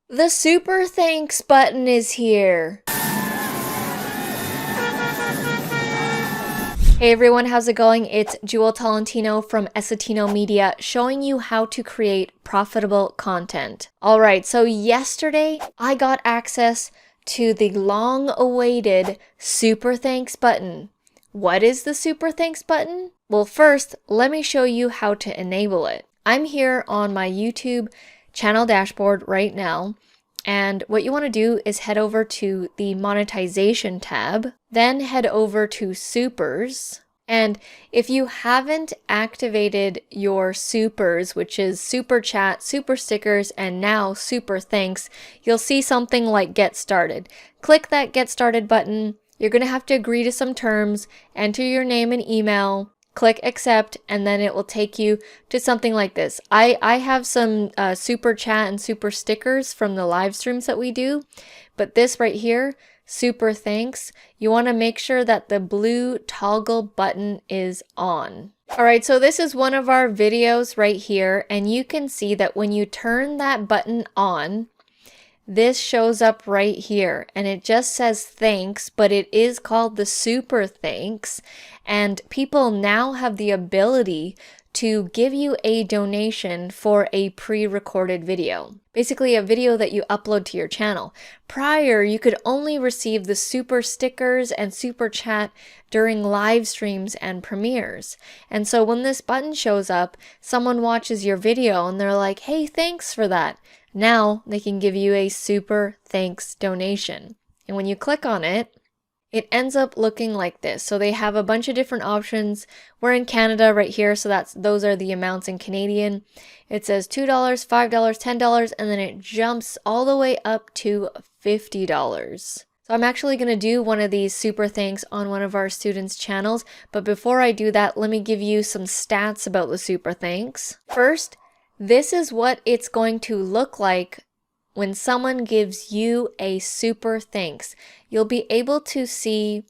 The super thanks button is here. Hey everyone, how's it going? It's Jewel Tolentino from Essetinomedia showing you how to create profitable content. Alright, so yesterday I got access to the long-awaited super thanks button. What is the super thanks button? Well, first, let me show you how to enable it. I'm here on my YouTube channel dashboard right now, and what you want to do is head over to the monetization tab, then head over to supers. And if you haven't activated your supers, which is super chat, super stickers, and now super thanks, you'll see something like get started. Click that get started button. You're going to have to agree to some terms, enter your name and email, click accept, and then it will take you to something like this. I have some super chat and super stickers from the live streams that we do, but this right here, super thanks, you want to make sure that the blue toggle button is on. Alright, so this is one of our videos right here, and you can see that when you turn that button on, this shows up right here, and it just says thanks, but it is called the super thanks, and people now have the ability to give you a donation for a pre-recorded video. Basically a video that you upload to your channel. Prior, you could only receive the super stickers and super chat during live streams and premieres. And so when this button shows up, someone watches your video and they're like, hey, thanks for that. Now they can give you a super thanks donation. And when you click on it, it ends up looking like this. So they have a bunch of different options. We're in Canada right here, so those are the amounts in Canadian. It says $2, $5, $10, and then it jumps all the way up to $50. So I'm actually going to do one of these super thanks on one of our students' channels. But before I do that, let me give you some stats about the super thanks. First, this is what it's going to look like when someone gives you a super thanks. You'll be able to see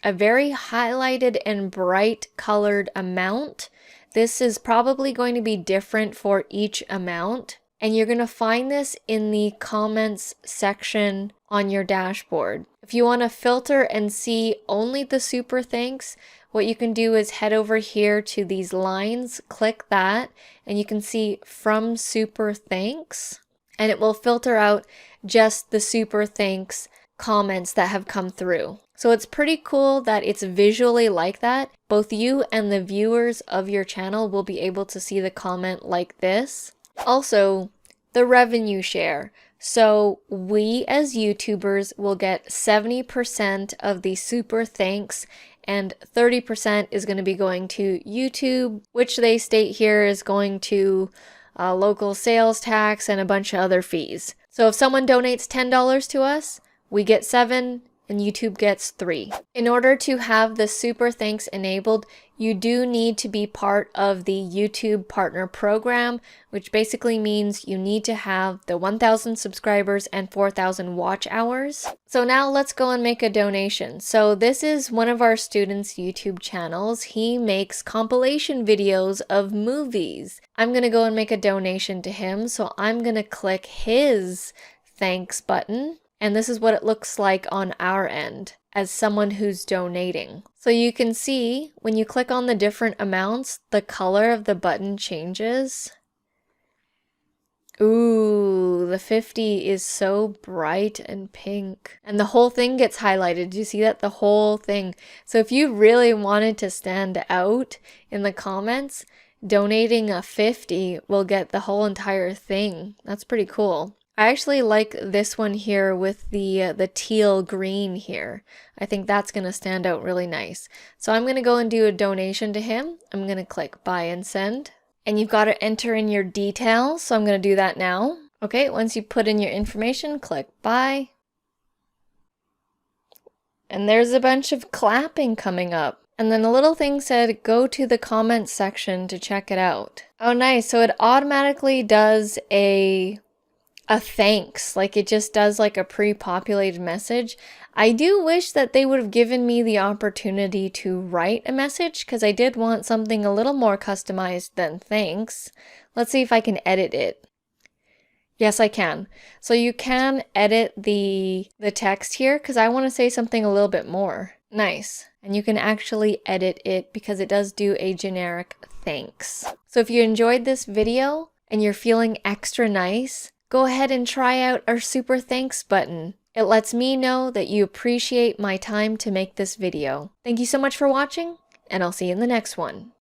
a very highlighted and bright colored amount. This is probably going to be different for each amount, and you're going to find this in the comments section on your dashboard. If you want to filter and see only the super thanks, what you can do is head over here to these lines, click that, and you can see from super thanks, and it will filter out just the super thanks comments that have come through. So it's pretty cool that it's visually like that. Both you and the viewers of your channel will be able to see the comment like this. Also, the revenue share. So we as YouTubers will get 70% of the super thanks, and 30% is going to be going to YouTube, which they state here is going to local sales tax and a bunch of other fees. So if someone donates $10 to us, we get $7 and YouTube gets $3. In order to have the super thanks enabled, you do need to be part of the YouTube Partner Program, which basically means you need to have the 1,000 subscribers and 4,000 watch hours. So now let's go and make a donation. So this is one of our students' YouTube channels. He makes compilation videos of movies. I'm going to go and make a donation to him. So I'm going to click his thanks button. And this is what it looks like on our end as someone who's donating. So you can see when you click on the different amounts, the color of the button changes. Ooh, the 50 is so bright and pink. And the whole thing gets highlighted. Do you see that? The whole thing. So if you really wanted to stand out in the comments, donating a 50 will get the whole entire thing. That's pretty cool. I actually like this one here with the teal green here. I think that's going to stand out really nice. So I'm going to go and do a donation to him. I'm going to click buy and send. And you've got to enter in your details, so I'm going to do that now. Okay, once you put in your information, click buy. And there's a bunch of clapping coming up. And then a little thing said, go to the comments section to check it out. Oh, nice. So it automatically does a thanks, like it just does like a pre-populated message. I do wish that they would have given me the opportunity to write a message, because I did want something a little more customized than thanks. Let's see if I can edit it. Yes, I can. So you can edit the text here because I want to say something a little bit more. Nice. And you can actually edit it because it does do a generic thanks. So if you enjoyed this video and you're feeling extra nice, go ahead and try out our super thanks button. It lets me know that you appreciate my time to make this video. Thank you so much for watching, and I'll see you in the next one.